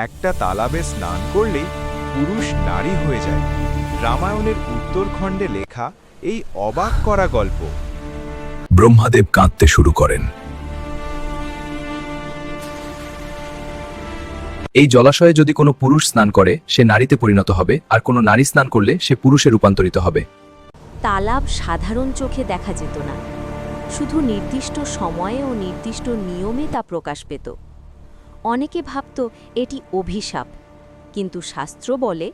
একটা তালাবে স্নান করলেই পুরুষ নারী হয়ে যায়। রামায়ণের উত্তরখণ্ডে লেখা এই অবাক করা গল্প। ব্রহ্মাদেব কাঁদতে শুরু করেন। এই জলাশয়ে যদি কোনো পুরুষ স্নান করে সে নারীতে পরিণত হবে, আর কোনো নারী স্নান করলে সে পুরুষে রূপান্তরিত হবে। তালাব সাধারণ চোখে দেখা যেত না, শুধু নির্দিষ্ট সময়ে ও নির্দিষ্ট নিয়মে তা প্রকাশ পেত। অনেকে ভাবত এটি অভিশাপ, কিন্তু শাস্ত্র বলে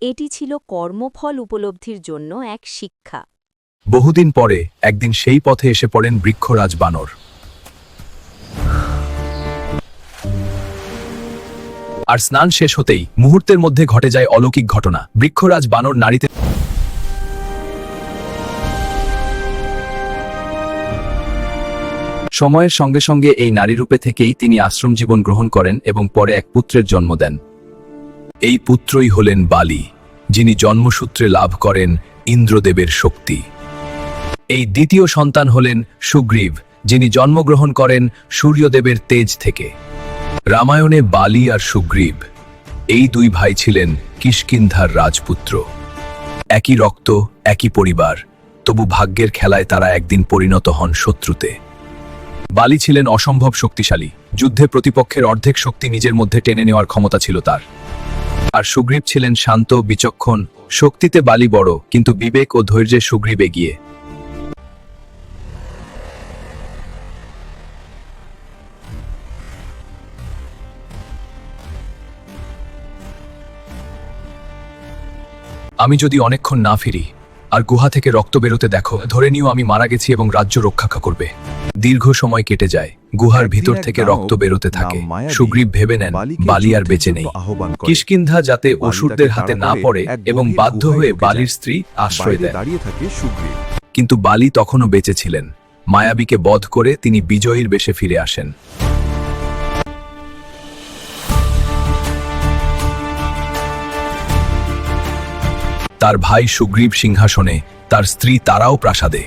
এটি ছিল কর্মফল উপলব্ধির জন্য এক শিক্ষা। বহুদিন পরে একদিন সেই পথে এসে পড়েন বৃক্ষরাজ বানর। আর স্নান শেষ হতেই মুহূর্তের মধ্যে ঘটে যায় অলৌকিক ঘটনা। বৃক্ষরাজ বানর নারীতে সময়ের সঙ্গে সঙ্গে এই নারী রূপে থেকেই তিনি আশ্রম জীবন গ্রহণ করেন এবং পরে এক পুত্রের জন্ম দেন। এই পুত্রই হলেন বালি, যিনি জন্মসূত্রে লাভ করেন ইন্দ্রদেবের শক্তি। এই দ্বিতীয় সন্তান হলেন সুগ্রীব, যিনি জন্মগ্রহণ করেন সূর্যদেবের তেজ থেকে। রামায়ণে বালি আর সুগ্রীব এই দুই ভাই ছিলেন কিষ্কিন্ধার রাজপুত্র। একই রক্ত, একই পরিবার, তবু ভাগ্যের খেলায় তারা একদিন পরিণত হন শত্রুতে। বালি ছিলেন অসম্ভব শক্তিশালী, যুদ্ধে প্রতিপক্ষের অর্ধেক শক্তি নিজের মধ্যে টেনে নেওয়ার ক্ষমতা ছিল তার। আর সুগ্রীব ছিলেন শান্ত, বিচক্ষণ। শক্তিতে বালি বড়, কিন্তু বিবেক ও ধৈর্যে সুগ্রীব এগিয়ে। আমি যদি অনেকক্ষণ না ফিরি আর গুহা থেকে রক্ত বেরোতে দেখো, ধরে নিও আমি মারা গেছি এবং রাজ্য রক্ষা করবে। দীর্ঘ সময় কেটে যায়, গুহার ভিতর থেকে রক্ত বেরোতে থাকে। সুগ্রীব ভেবে নেন বালি আর বেঁচে নেই। কিষ্কিন্ধা যাতে অসুরদের হাতে না পড়ে এবং বাধ্য হয়ে বালির স্ত্রী আশ্রয় দেয়। কিন্তু বালি তখনও বেঁচে ছিলেন। মায়াবীকে বধ করে তিনি বিজয়ীর বেশে ফিরে আসেন। তার ভাই সুগ্রীব সিংহাসনে, তার স্ত্রী তারাও প্রাসাদে।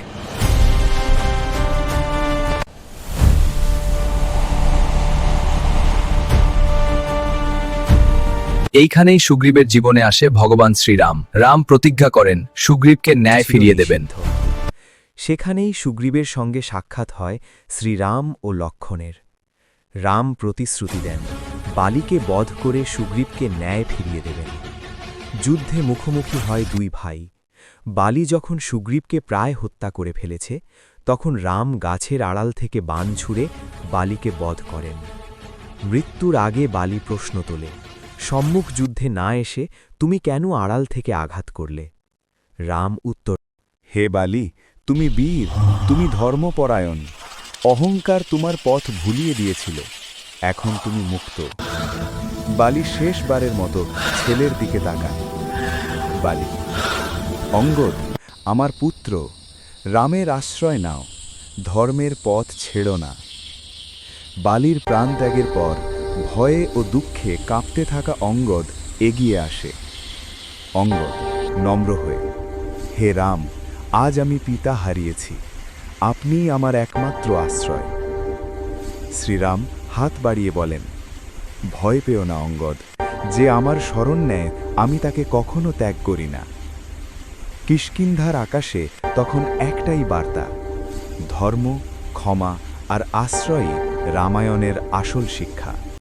এইখানেই সুগ্রীবের জীবনে আসে ভগবান শ্রীরাম। রাম প্রতিজ্ঞা করেন সুগ্রীবকে ন্যায় ফিরিয়ে দেবেন। সেখানেই সুগ্রীবের সঙ্গে সাক্ষাৎ হয় শ্রীরাম ও লক্ষ্মণের। রাম প্রতিশ্রুতি দেন বালিকে বধ করে সুগ্রীবকে ন্যায় ফিরিয়ে দেবেন। যুদ্ধে মুখোমুখি হয় দুই ভাই। বালি যখন সুগ্রীবকে প্রায় হত্যা করে ফেলেছে, তখন রাম গাছের আড়াল থেকে বাণ ছুঁড়ে বালিকে বধ করেন। মৃত্যুর আগে বালি প্রশ্ন তোলে, সম্মুখ যুদ্ধে না এসে তুমি কেন আড়াল থেকে আঘাত করলে? রাম উত্তর, হে বালি, তুমি বীর, তুমি ধর্মপরায়ণ। অহংকার তোমার পথ ভুলিয়ে দিয়েছিল, এখন তুমি মুক্ত। বালি শেষবারের মতো ছেলের দিকে তাকান। বালি, অঙ্গদ, আমার পুত্র, রামের আশ্রয় নাও, ধর্মের পথ ছেড়ো না। বালির প্রাণত্যাগের পর ভয়ে ও দুঃখে কাঁপতে থাকা অঙ্গদ এগিয়ে আসে। অঙ্গদ নম্র হয়ে, হে রাম, আজ আমি পিতা হারিয়েছি, আপনিই আমার একমাত্র আশ্রয়। শ্রীরাম হাত বাড়িয়ে বলেন, ভয় পেও না অঙ্গদ, যে আমার শরণ নেয় আমি তাকে কখনো ত্যাগ করি না। কিষ্কিন্ধার আকাশে তখন একটাই বার্তা, ধর্ম, ক্ষমা আর আশ্রয়ই রামায়ণের আসল শিক্ষা।